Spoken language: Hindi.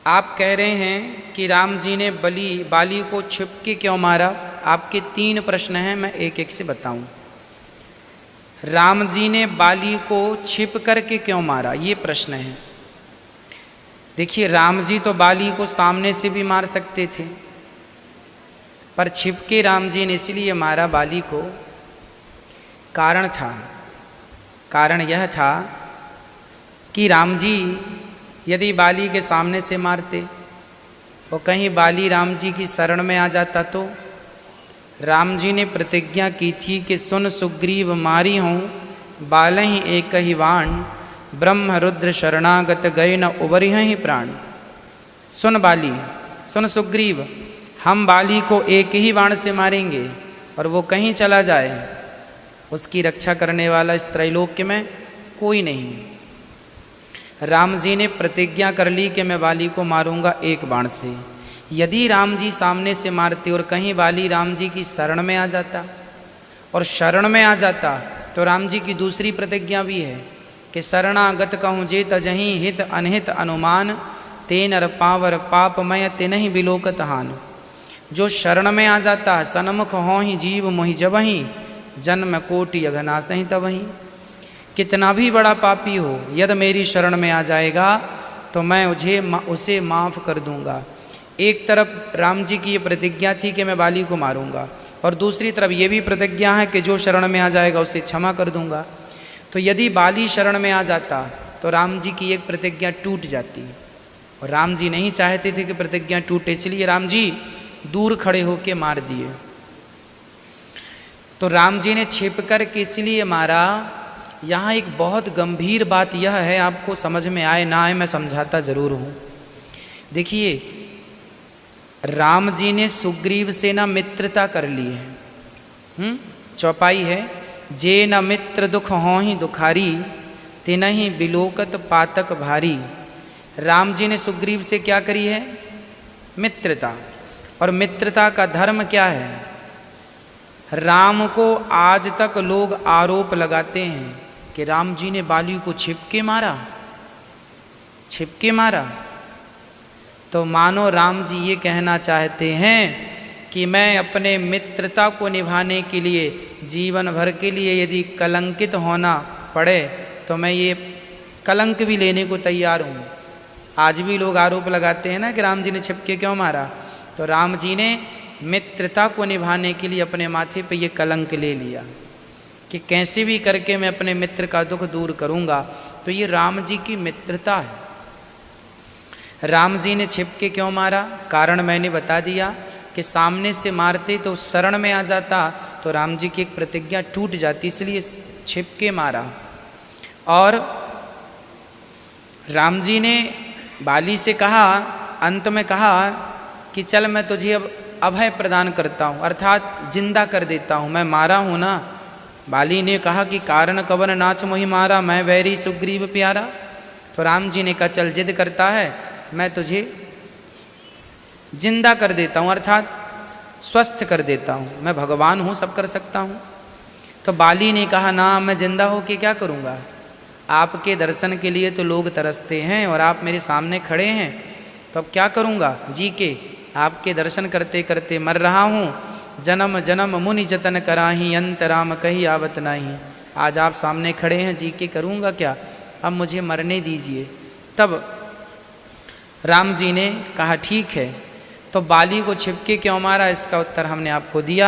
आप कह रहे हैं कि राम जी ने बाली को छिप के क्यों मारा। आपके 3 प्रश्न हैं, मैं एक एक से बताऊं। राम जी ने बाली को छिप करके क्यों मारा, ये प्रश्न है। देखिए, राम जी तो बाली को सामने से भी मार सकते थे, पर छिप के राम जी ने इसलिए मारा बाली को। कारण यह था कि राम जी यदि बाली के सामने से मारते और कहीं बाली राम जी की शरण में आ जाता, तो राम जी ने प्रतिज्ञा की थी कि सुन सुग्रीव मारी हूँ बालहि एक ही वाण, ब्रह्म रुद्र शरणागत गए न उबरिहि प्राण। सुन बाली, सुन सुग्रीव, हम बाली को एक ही बाण से मारेंगे और वो कहीं चला जाए, उसकी रक्षा करने वाला इस त्रैलोक्य में कोई नहीं। राम जी ने प्रतिज्ञा कर ली कि मैं बाली को मारूंगा एक बाण से। यदि राम जी सामने से मारते और कहीं बाली राम जी की शरण में आ जाता, और शरण में आ जाता तो राम जी की दूसरी प्रतिज्ञा भी है कि शरणागत कहूँ जे तजहीं हित अनहित अनुमान, तेनर पावर पापमय तिनहि बिलोकत हान। जो शरण में आ जाता, सन्मुख हों ही जीव मोहि जबहीं, जन्म कोटि अघनासहि तबहीं। कितना भी बड़ा पापी हो, यदि मेरी शरण में आ जाएगा तो मैं उसे माफ़ कर दूंगा। एक तरफ राम जी की ये प्रतिज्ञा थी कि मैं बाली को मारूंगा, और दूसरी तरफ ये भी प्रतिज्ञा है कि जो शरण में आ जाएगा उसे क्षमा कर दूंगा। तो यदि बाली शरण में आ जाता तो राम जी की एक प्रतिज्ञा टूट जाती, और राम जी नहीं चाहते थे कि प्रतिज्ञा टूटे, इसलिए राम जी दूर खड़े होकर मार दिए। तो राम जी ने छिप कर के इसलिए मारा। यहाँ एक बहुत गंभीर बात यह है, आपको समझ में आए ना आए मैं समझाता जरूर हूँ। देखिए, राम जी ने सुग्रीव से ना मित्रता कर ली है। चौपाई है, जे न मित्र दुख हों ही दुखारी, तिनहि बिलोकत पातक भारी। राम जी ने सुग्रीव से क्या करी है? मित्रता। और मित्रता का धर्म क्या है? राम को आज तक लोग आरोप लगाते हैं कि राम जी ने बाली को छिपके मारा। तो मानो राम जी ये कहना चाहते हैं कि मैं अपने मित्रता को निभाने के लिए जीवन भर के लिए यदि कलंकित होना पड़े तो मैं ये कलंक भी लेने को तैयार हूँ। आज भी लोग आरोप लगाते हैं ना कि राम जी ने छिपके क्यों मारा। तो राम जी ने मित्रता को निभाने के लिए अपने माथे पे ये कलंक ले लिया कि कैसे भी करके मैं अपने मित्र का दुख दूर करूँगा। तो ये राम जी की मित्रता है। राम जी ने छिपके क्यों मारा? कारण मैंने बता दिया कि सामने से मारते तो शरण में आ जाता तो राम जी की एक प्रतिज्ञा टूट जाती, इसलिए छिपके मारा। और राम जी ने बाली से कहा, अंत में कहा कि चल मैं तुझे अब अभय प्रदान करता हूँ, अर्थात जिंदा कर देता हूँ, मैं मारा हूँ ना। बाली ने कहा कि कारण कवन नाच मोहि मारा, मैं वैरी सुग्रीव प्यारा। तो राम जी ने कहा चल जिद करता है, मैं तुझे जिंदा कर देता हूँ, अर्थात स्वस्थ कर देता हूँ, मैं भगवान हूँ, सब कर सकता हूँ। तो बाली ने कहा ना, मैं जिंदा होके क्या करूँगा? आपके दर्शन के लिए तो लोग तरसते हैं और आप मेरे सामने खड़े हैं, तो अब क्या करूँगा? जी के आपके दर्शन करते करते मर रहा हूँ। जन्म जन्म मुनि जतन कराही, अंत राम कही आवत नाही। आज आप सामने खड़े हैं, जी के करूँगा क्या? अब मुझे मरने दीजिए। तब राम जी ने कहा ठीक है। तो बाली को छिपके क्यों मारा, इसका उत्तर हमने आपको दिया।